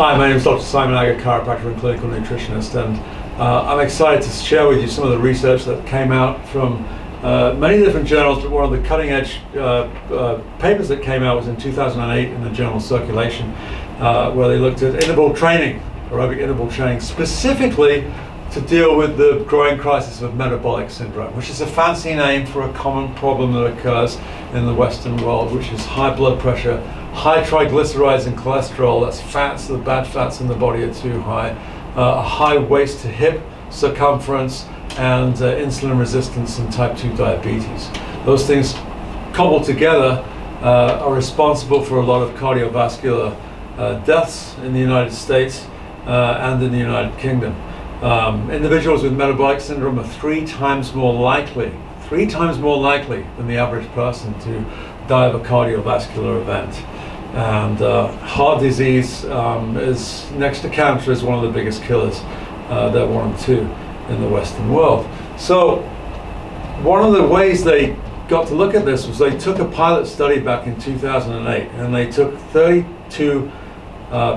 Hi, my name is Dr. Simon Agger, chiropractor and clinical nutritionist, and I'm excited to share with you some of the research that came out from many different journals, but one of the cutting edge papers that came out was in 2008 in the journal Circulation, where they looked at interval training, aerobic interval training, specifically to deal with the growing crisis of metabolic syndrome, which is a fancy name for a common problem that occurs in the Western world, which is high blood pressure, high triglycerides and cholesterol. That's fats, the bad fats in the body are too high, a high waist to hip circumference, and insulin resistance and type 2 diabetes. Those things cobbled together are responsible for a lot of cardiovascular deaths in the United States and in the United Kingdom. Individuals with metabolic syndrome are three times more likely than the average person to die of a cardiovascular event. And heart disease is next to cancer is one of the biggest killers. They're 1 and 2 in the Western world. So one of the ways they got to look at this was they took a pilot study back in 2008, and they took 32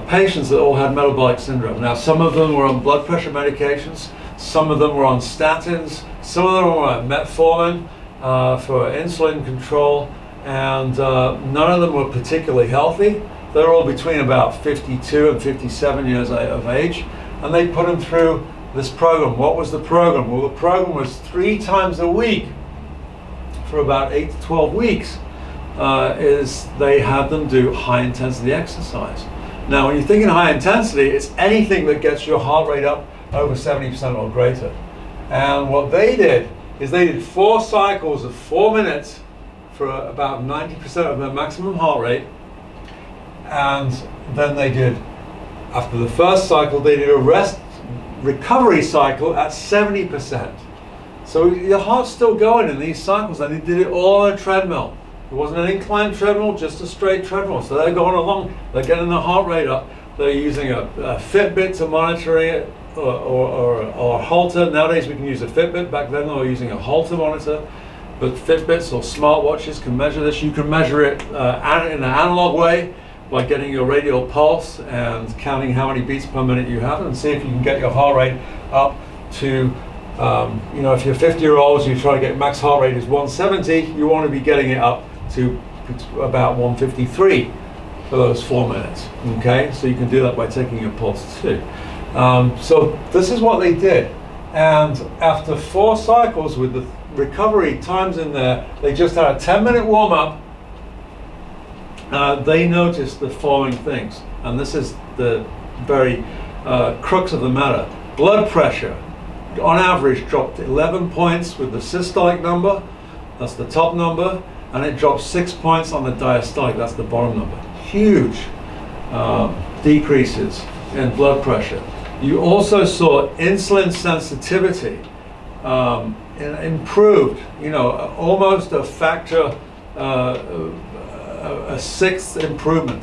patients that all had metabolic syndrome. Now, some of them were on blood pressure medications, some of them were on statins, some of them were on metformin for insulin control, and none of them were particularly healthy. They were all between about 52 and 57 years of age, and they put them through this program. What was the program? Well, the program was 3 times a week for about 8 to 12 weeks. They had them do high intensity exercise. Now, when you're thinking high intensity, it's anything that gets your heart rate up over 70% or greater. And what they did is they did 4 cycles of 4 minutes for about 90% of their maximum heart rate. And then they did, after the first cycle, they did a rest recovery cycle at 70%. So your heart's still going in these cycles, and they did it all on a treadmill. It wasn't an inclined treadmill, just a straight treadmill. So they're going along, they're getting the heart rate up. They're using a Fitbit to monitor it, or a Holter. Nowadays we can use a Fitbit. Back then they were using a Holter monitor. But Fitbits or smartwatches can measure this. You can measure it in an analog way by getting your radial pulse and counting how many beats per minute you have, and see if you can get your heart rate up to, if you're 50-year-olds, you try to get max heart rate is 170, you want to be getting it up to about 153 for those 4 minutes. Okay, so you can do that by taking your pulse too. So this is what they did, and after 4 cycles with the recovery times in there, they just had a 10-minute warm-up. They noticed the following things, and this is the very crux of the matter. Blood pressure, on average, dropped 11 points with the systolic number, that's the top number, and it dropped 6 points on the diastolic, that's the bottom number. Huge decreases in blood pressure. You also saw insulin sensitivity improved, almost a factor, a 6th improvement.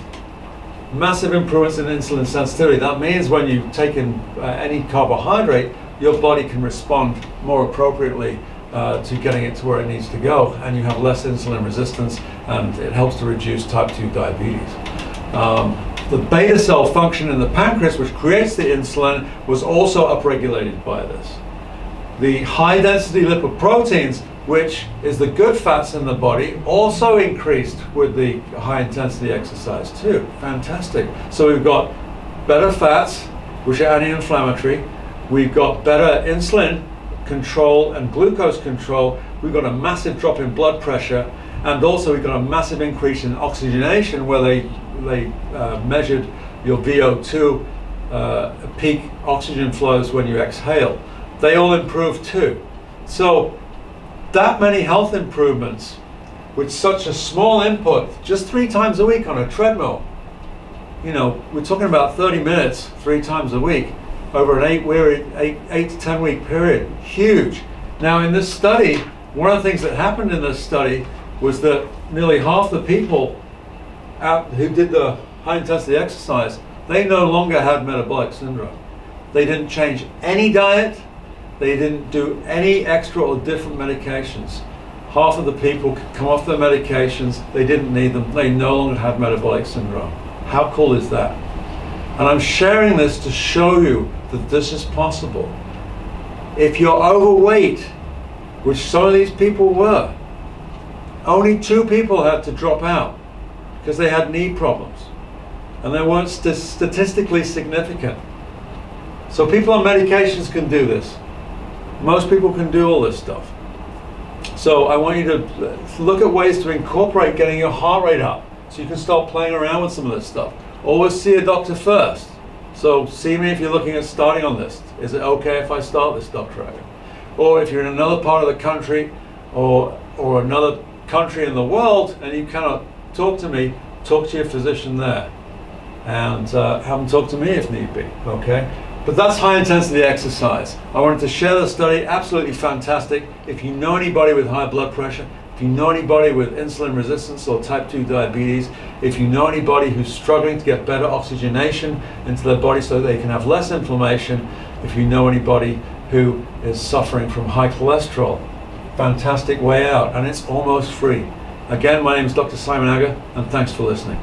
Massive improvements in insulin sensitivity. That means when you take in any carbohydrate, your body can respond more appropriately to getting it to where it needs to go, and you have less insulin resistance, and it helps to reduce type 2 diabetes. The beta cell function in the pancreas, which creates the insulin, was also upregulated by this. The high density lipoproteins, which is the good fats in the body, also increased with the high intensity exercise too. Fantastic. So we've got better fats, which are anti-inflammatory. We've got better insulin control and glucose control. We've got a massive drop in blood pressure, and also we've got a massive increase in oxygenation, where they measured your VO2 peak oxygen flows when you exhale. They all improved too. So that many health improvements with such a small input, just 3 times a week on a treadmill. We're talking about 30 minutes 3 times a week over an 8 to 10 week period. Huge. Now, in this study, one of the things that happened in this study was that nearly half the people who did the high intensity exercise, they no longer had metabolic syndrome. They didn't change any diet. They didn't do any extra or different medications. Half of the people could come off their medications. They didn't need them. They no longer had metabolic syndrome. How cool is that? And I'm sharing this to show you that this is possible. If you're overweight, which some of these people were, only 2 people had to drop out because they had knee problems. And they weren't statistically significant. So people on medications can do this. Most people can do all this stuff. So I want you to look at ways to incorporate getting your heart rate up so you can start playing around with some of this stuff. Always see a doctor first. So see me if you're looking at starting on this. Is it okay if I start this, Dr. Agger? Or if you're in another part of the country or another country in the world and you cannot talk to me, talk to your physician there. And have them talk to me if need be, okay? But that's high intensity exercise. I wanted to share the study, absolutely fantastic. If you know anybody with high blood pressure, if you know anybody with insulin resistance or type 2 diabetes, if you know anybody who's struggling to get better oxygenation into their body so they can have less inflammation, if you know anybody who is suffering from high cholesterol, fantastic way out, and it's almost free. Again, my name is Dr. Simon Agger, and thanks for listening.